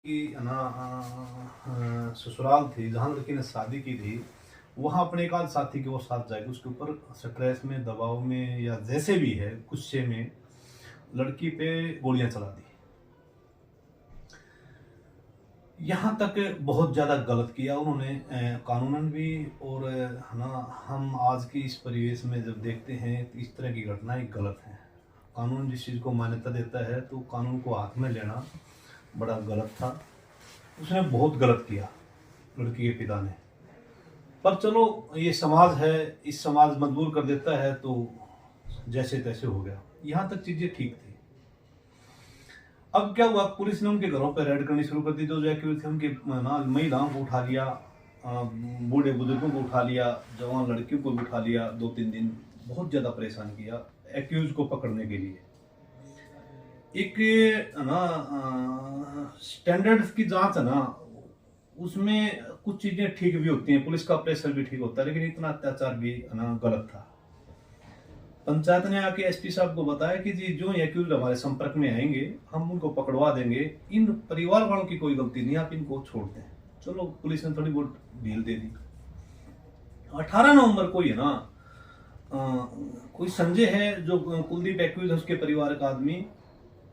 की ससुराल थी, जहाँ लड़की ने शादी की थी, वहाँ अपने एक आध साथी के वो साथ जाएगी, उसके ऊपर स्ट्रेस में, दबाव में या जैसे भी है, गुस्से में लड़की पे गोलियां चला दी। यहाँ तक बहुत ज़्यादा गलत किया उन्होंने कानूनन भी। और है ना, हम आज की इस परिवेश में जब देखते हैं तो इस तरह की घटनाएं गलत हैं। कानून जिस चीज़ को मान्यता देता है तो कानून को हाथ में लेना बड़ा गलत था। उसने बहुत गलत किया लड़की के पिता ने। पर चलो, ये समाज है, इस समाज मजबूर कर देता है तो जैसे तैसे हो गया। यहाँ तक चीज़ें ठीक थी। अब क्या हुआ, पुलिस ने उनके घरों पर रेड करनी शुरू कर दी। जो एक्यूज थे उनके महिलाओं को उठा लिया, बूढ़े बुजुर्गों को उठा लिया, जवान लड़कियों को भी उठा लिया। 2-3 दिन बहुत ज़्यादा परेशान किया एक्यूज को पकड़ने के लिए। एक ना स्टैंडर्ड्स की जांच है ना, उसमें कुछ चीजें ठीक भी होती हैं, पुलिस का प्रेशर भी ठीक होता है, लेकिन इतना अत्याचार भी ना गलत था। पंचायत ने आके एसपी साहब को बताया कि जी जो एक्यूज हमारे संपर्क में आएंगे हम उनको पकड़वा देंगे, इन परिवार वालों की कोई गलती नहीं, आप इनको छोड़ दें। चलो, पुलिस ने थोड़ी बहुत ढील दे दी। 18 नवंबर को ही है ना, कोई संजय है जो कुलदीप एक्यूज है, उसके परिवार का आदमी,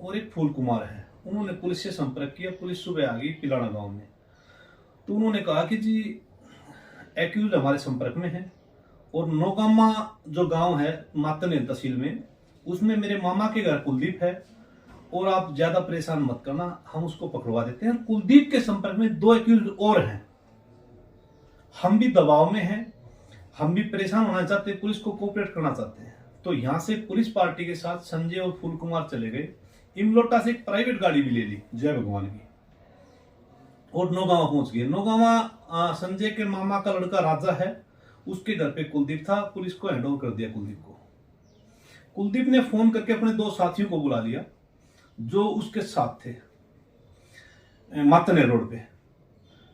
और एक फूल कुमार है, उन्होंने पुलिस से संपर्क किया। पुलिस सुबह आ गई पिलाना गांव में। तो उन्होंने कहा कि जी एक्यूज हमारे संपर्क में है, और नौगामा जो गांव है मातने तहसील में, उसमें मेरे मामा के घर कुलदीप है, और आप ज्यादा परेशान मत करना, हम उसको पकड़वा देते हैं। कुलदीप के संपर्क में 2 एक्यूज और हैं। हम भी दबाव में हैं, हम भी परेशान होना चाहते हैं, पुलिस को कोऑपरेट करना चाहते हैं। तो यहां से पुलिस पार्टी के साथ संजय और फूल कुमार चले गए। इमलोटा से एक प्राइवेट गाड़ी भी ले ली जय भगवान की, और नौगांवा पहुंच गए। नौगांवा संजय के मामा का लड़का राजा है, उसके घर पे कुलदीप था। पुलिस को हैंडओवर कर दिया कुलदीप को। कुलदीप ने फोन करके अपने 2 साथियों को बुला लिया जो उसके साथ थे मातने रोड पे।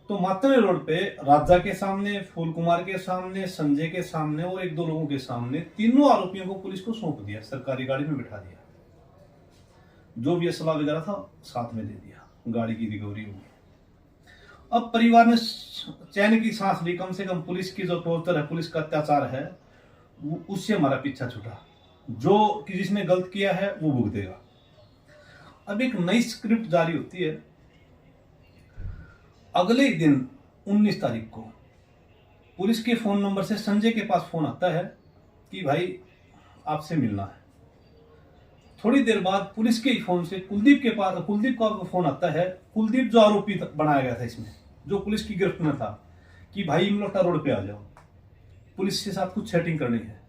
तो मातने रोड पे राजा के सामने, फूल कुमार के सामने, संजय के सामने और 1-2 लोगों के सामने तीनों आरोपियों को पुलिस को सौंप दिया, सरकारी गाड़ी में बिठा दिया। जो भी असला वगैरह था साथ में दे दिया, गाड़ी की रिकवरी हुई। अब परिवार ने चैन की सांस ली, कम से कम पुलिस की जो टॉर्चर है, पुलिस का अत्याचार है, उससे हमारा पीछा छूटा। जो कि जिसने गलत किया है वो भुगतेगा। अब एक नई स्क्रिप्ट जारी होती है। अगले दिन 19 तारीख को पुलिस के फोन नंबर से संजय के पास फोन आता है कि भाई आपसे मिलना है। थोड़ी देर बाद पुलिस के फोन से कुलदीप का फोन आता है। कुलदीप जो आरोपी बनाया गया था इसमें, जो पुलिस की गिरफ्त में था, कि भाई इमलोटा रोड पे आ जाओ, पुलिस के साथ कुछ सेटिंग करनी है।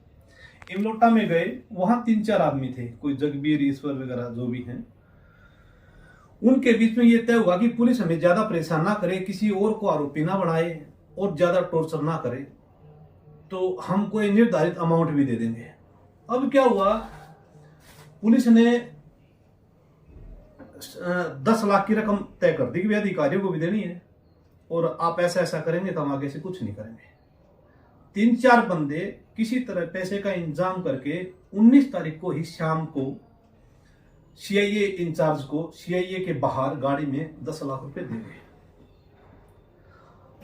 इमलोटा में गए, वहां 3-4 आदमी थे, कोई जगबीर, ईश्वर वगैरह जो भी हैं। उनके बीच में यह तय हुआ कि पुलिस हमें ज्यादा परेशान ना करे, किसी और को आरोपी ना बनाए और ज्यादा टॉर्चर ना करे, तो हम कोई निर्धारित अमाउंट भी दे देंगे। अब क्या हुआ, पुलिस ने 10 लाख की रकम तय कर दी कि अधिकारियों को भी देनी है, और आप ऐसा ऐसा करेंगे तो हम आगे से कुछ नहीं करेंगे। 3-4 बंदे किसी तरह पैसे का इंतजाम करके 19 तारीख को ही शाम को सीआईए इंचार्ज को सीआईए के बाहर गाड़ी में 10 लाख रुपए दे गए।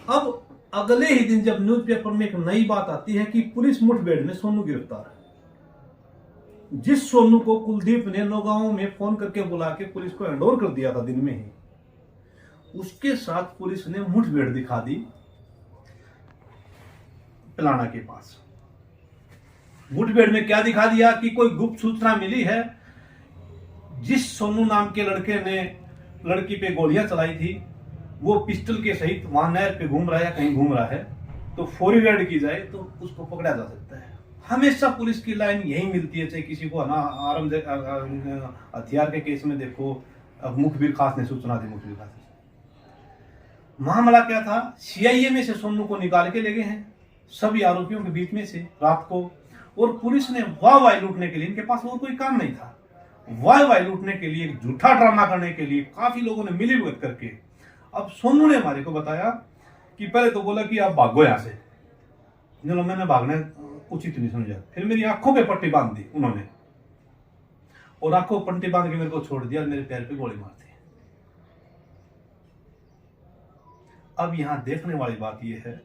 अब अगले ही दिन जब न्यूज़पेपर में एक नई बात आती है कि पुलिस मुठभेड़ में सोनू गिरफ्तार है। जिस सोनू को कुलदीप ने नौगांव में फोन करके बुला के पुलिस को हैंडओवर कर दिया था दिन में ही, उसके साथ पुलिस ने मुठभेड़ दिखा दी पिलाना के पास। मुठभेड़ में क्या दिखा दिया कि कोई गुप्त सूचना मिली है, जिस सोनू नाम के लड़के ने लड़की पे गोलियां चलाई थी वो पिस्टल के सहित वहां नहर पे घूम रहा है या कहीं घूम रहा है, तो फौरी रेड की जाए तो उसको पकड़ा जा सकता है। हमेशा पुलिस की लाइन यही मिलती है, चाहे किसी को हथियार के केस में देखो, मुखबिर खास ने सूचना दी, मुखबिर खास। मामला क्या था, सीआईए में से सोनू को निकाल के ले गए हैं सभी आरोपियों के बीच में से रात को, और पुलिस ने वाह लूटने के लिए, इनके पास वो कोई काम नहीं था, वाह लूटने के लिए, झूठा ड्रामा करने के लिए काफी लोगों ने मिली भगत करके। अब सोनू ने हमारे को बताया कि पहले तो बोला कि आप भागो यहां से, चलो मैंने भागने उचित नहीं समझा। फिर मेरी आंखों पे पट्टी बांध दी उन्होंने, और आंखों पट्टी बांध के मेरे को छोड़ दिया और मेरे पैर पे गोली मार दी। अब यहाँ देखने वाली बात यह है,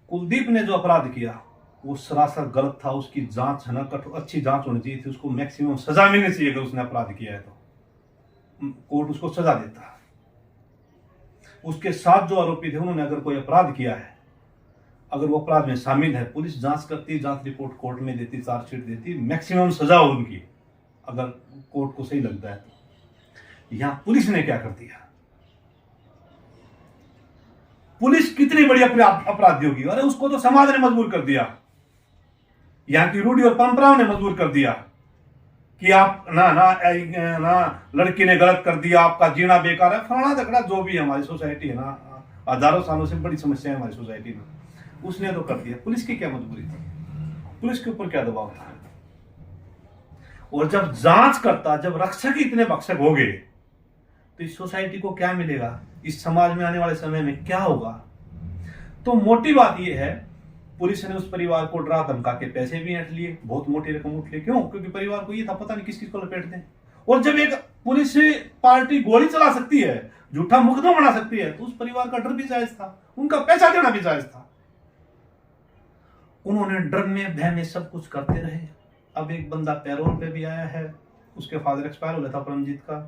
कुलदीप ने जो अपराध किया वो सरासर गलत था। उसकी जांच है ना, अच्छी जांच होनी चाहिए थी, उसको मैक्सिमम सजा मिलनी चाहिए। अगर उसने अपराध किया है तो कोर्ट उसको सजा देता। उसके साथ जो आरोपी थे उन्होंने अगर कोई अपराध किया है, अगर वो अपराध में शामिल है, पुलिस जांच करती, जांच रिपोर्ट कोर्ट में देती, चार्जशीट देती, मैक्सिमम सजा हो उनकी, अगर कोर्ट को सही लगता है तो। यहां पुलिस ने क्या कर दिया? पुलिस कितनी बड़ी अपराधी होगी। अरे उसको तो समाज ने मजबूर कर दिया, यहां की रूढ़ी और परंपराओं ने मजबूर कर दिया कि आप ना लड़की ने गलत कर दिया, आपका जीना बेकार है, फलाना झगड़ा जो भी हमारी सोसाइटी है ना, हजारों सालों से बड़ी समस्या है हमारी सोसाइटी में, उसने तो कर दिया। पुलिस की क्या मजबूरी थी? पुलिस के ऊपर क्या दबाव था? और जब जांच करता, जब रक्षक ही इतने भक्षक हो गए तो इस सोसाइटी को क्या मिलेगा? इस समाज में आने वाले समय में क्या होगा? तो मोटी बात यह है, पुलिस ने उस परिवार को डरा धमका के पैसे भी ऐंठ लिए, बहुत मोटी रकम उठ ली। क्यों? क्योंकि परिवार को ये था पता नहीं किस किस को लपेट दें। और जब एक पुलिस पार्टी गोली चला सकती है, झूठा मुकदमा बना सकती है, तो उस परिवार का डर भी जायज था, उनका पैसा देना भी जायज था। उन्होंने डर में भय में सब कुछ करते रहे। अब एक बंदा पैरोल पे भी आया है, उसके फादर एक्सपायर हो गया था परमजीत का।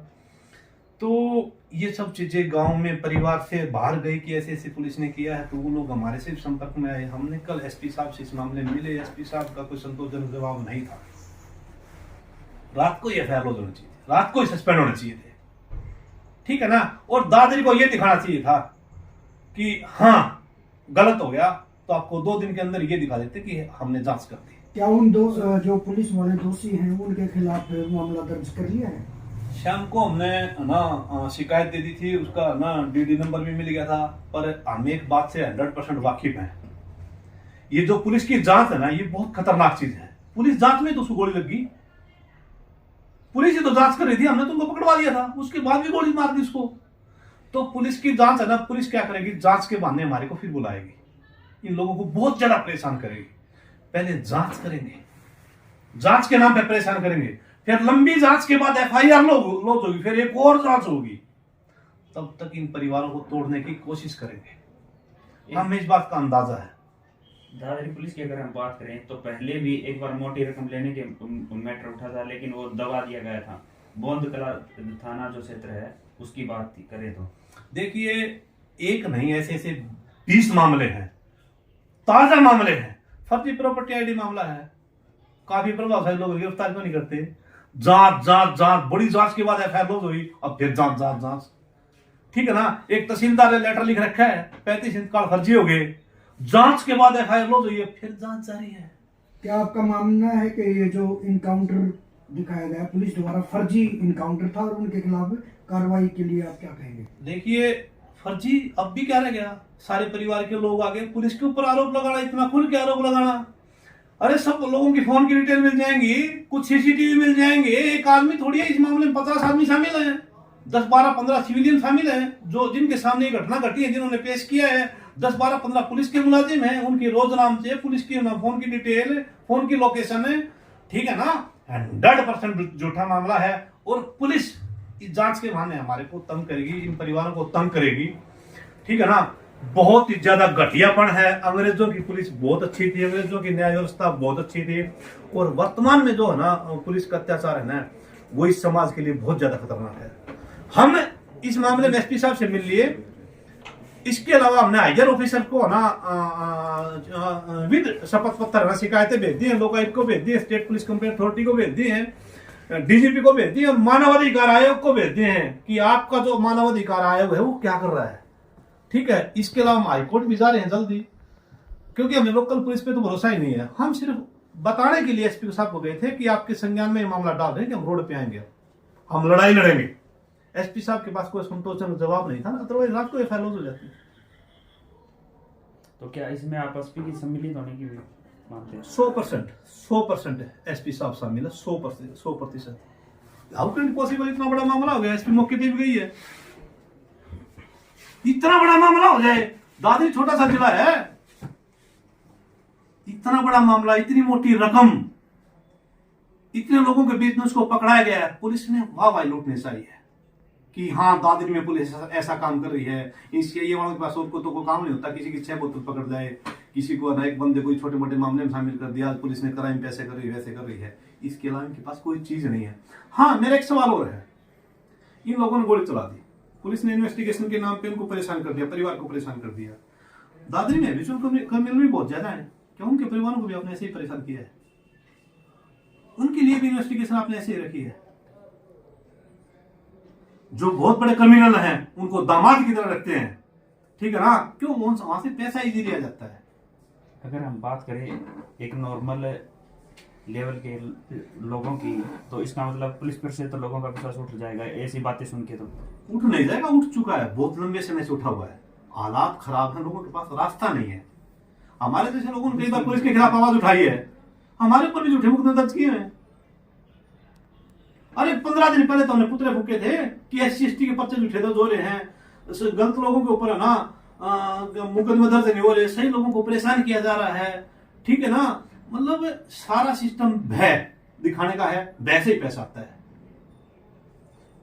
तो ये सब चीजें गांव में परिवार से बाहर गई कि ऐसे ऐसे पुलिस ने किया है, तो वो लोग हमारे से संपर्क में आए। हमने कल एसपी साहब से इस मामले में मिले, एसपी साहब का कोई संतोषजनक जवाब नहीं था। रात को ये एफआईआर लॉन्च होनी चाहिए थी, रात को ही सस्पेंड होने चाहिए थे, ठीक है ना। और दादरी को ये दिखाना चाहिए था कि हाँ गलत हो गया, तो आपको 2 दिन के अंदर ये दिखा देते कि हमने जांच कर दी। क्या उन जो पुलिस वाले दोषी हैं उनके खिलाफ मामला दर्ज कर लिया है? शाम को हमने ना शिकायत दे दी थी, उसका ना डीडी नंबर भी मिल गया था। पर हम एक बात से 100% वाकिफ हैं, ये जो पुलिस की जांच है ना, ये बहुत खतरनाक चीज है। पुलिस जांच में तो उसको गोली लग गई, पुलिस ही तो जांच कर रही थी, हमने तुमको पकड़वा दिया था, उसके बाद भी गोली मार दी उसको। तो पुलिस की जांच है ना, पुलिस क्या करेगी? जांच के बहाने हमारे को फिर बुलाएगी, इन लोगों को बहुत ज्यादा परेशान करेगी। पहले जांच करेंगे, जांच के नाम पे परेशान करेंगे, फिर लंबी जांच के बाद एफआईआर लॉन्च होगी, फिर एक और जांच होगी, तब तक इन परिवारों को तोड़ने की कोशिश करेंगे। हमें इस बात का अंदाजा है। दादरी पुलिस की अगर हम बात करें तो पहले भी एक बार मोटी रकम लेने के मैटर उठा था, लेकिन वो दबा दिया गया था। बोंद कला थाना जो क्षेत्र है उसकी बात करें तो देखिए, एक नहीं ऐसे ऐसे 20 मामले हैं, ताजा मामले हैं। फर्जी प्रॉपर्टी आईडी मामला है, काफी प्रभावशाली लोग गिरफ्तार क्यों नहीं करते? जांच जांच जांच, बड़ी जांच के बाद एफआईआर लॉन्च हुई, अब फिर जांच जांच जांच, ठीक है ना। एक तहसीलदार ने लेटर लिख रखा है, 35 इंतकाल फर्जी हो गए, जांच के बाद एफआईआर लॉन्च हुई है, फिर जांच जारी है। क्या आपका मानना है कि ये जो इनकाउंटर दिखाया गया पुलिस द्वारा फर्जी इनकाउंटर था, और उनके खिलाफ कार्रवाई के लिए आप क्या कहेंगे? देखिए, फर्जी अब भी क्या रह गया? सारे परिवार के लोग आ गए, पुलिस के ऊपर आरोप लगाना, इतना खुल के आरोप लगाना। अरे सब लोगों की फोन की डिटेल मिल जाएंगी, कुछ सीसीटीवी मिल जाएंगे। एक आदमी थोड़ी है इस मामले में, 50 आदमी शामिल हैं, 10, 12, 15 सिविलियन शामिल हैं, जो जिनके सामने ये घटना घटी है, जिन्होंने पेश किया है। 10, 12, 15 पुलिस के मुलाजिम हैं, उनकी रोज नाम से पुलिस की फोन की डिटेल, फोन की लोकेशन है, ठीक है ना। 100% झूठा मामला है। और पुलिस इस जांच के बहाने हमारे को तंग करेगी, इन परिवारों को तंग करेगी, ठीक है ना। बहुत ही ज्यादा घटियापन है। अंग्रेजों की पुलिस बहुत अच्छी थी, अंग्रेजों की न्याय व्यवस्था बहुत अच्छी थी, और वर्तमान में जो है ना पुलिस का अत्याचार है ना, वो इस समाज के लिए बहुत ज्यादा खतरनाक है। हम इस मामले में एसपी साहब से मिल लिए, इसके अलावा हमने हाइजर ऑफिसर को ना विद शपथ पत्र शिकायतें भेज दी हैं, लोकायुक्त को भेज दी है, स्टेट पुलिस कंप्लेंट अथॉरिटी को भेज दी है, डीजीपी को भेज दी है, और मानवाधिकार आयोग को भेज दिए हैं कि आपका जो मानवाधिकार आयोग है वो क्या कर रहा है, ठीक है। इसके अलावा हम हाईकोर्ट भी जा रहे हैं जल्दी, क्योंकि हमें लोकल पुलिस पे तो भरोसा ही नहीं है। हम सिर्फ बताने के लिए एसपी साहब को गए थे कि आपके संज्ञान में ये मामला डाल रहे हैं कि हम रोड पे आएंगे, हम लड़ाई लड़ेंगे। एसपी साहब के पास कोई संतोषजनक जवाब नहीं था, अदरवाइज रात को एफआईआर हो जाती। तो क्या इसमें आप एसपी की सम्मिलित होने की भी मानते हैं? 100% एसपी साहब शामिल है, 100%। How can possible? इतना बड़ा मामला हो गया, एसपी मौके पे भी गई है, इतना बड़ा मामला हो जाए। दादरी छोटा सा जिला है, इतना बड़ा मामला, इतनी मोटी रकम, इतने लोगों के बीच में उसको पकड़ाया गया है। पुलिस ने वाह वाह लूटने से आई है, कि हाँ दादरी में पुलिस ऐसा काम कर रही है, इसके ये वालों के पास और को तो कोई काम नहीं होता, किसी की 6 बोतल पकड़ जाए, किसी को एक बंदे कोई छोटे मोटे मामले में शामिल कर दिया, पुलिस ने क्राइम पैसे कर रही है वैसे कर रही है, इसके अलावा इनके पास कोई चीज नहीं है। हाँ मेरा एक सवाल और है, इन लोगों ने गोली चला दी, पुलिस ने इन्वेस्टिगेशन के नाम पे इनको परेशान कर दिया, परिवार को परेशान कर दिया। दादरी में विजुअल क्रिमिनल भी बहुत ज्यादा है, क्या उनके परिवारों को भी आपने ऐसे ही परेशान किया है? उनके लिए भी इन्वेस्टिगेशन आपने ऐसे ही रखी है? जो बहुत बड़े क्रिमिनल हैं उनको दामाद की तरह रखते हैं, ठीक है ना, क्यों वहां से पैसा इजी लिया जाता है? अगर हम बात करें एक नॉर्मल लेवल के लोगों की, तो इसका मतलब पुलिस पर से तो लोगों का विश्वास उठ जाएगा ऐसी बातें सुन के। तो उठ नहीं जाएगा, उठ चुका है, बहुत लंबे समय से उठा हुआ है, हालात खराब है, लोगों के पास रास्ता नहीं है। हमारे जैसे लोगों ने कई बार पुलिस के खिलाफ आवाज उठाई है, हमारे ऊपर भी झूठे मुकदमे दर्ज किए हैं। अरे 15 दिन पहले तो हमने पुतले फूके थे कि SC/ST के पर्चे झूठे दर्ज हो रहे हैं, गलत लोगों के ऊपर है ना मुकदमे दर्ज नहीं हो रहे, सही लोगों को परेशान किया जा रहा है, ठीक है ना, मतलब सारा सिस्टम भय दिखाने का है, वैसे ही पैसा आता है।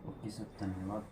ओके सर, धन्यवाद।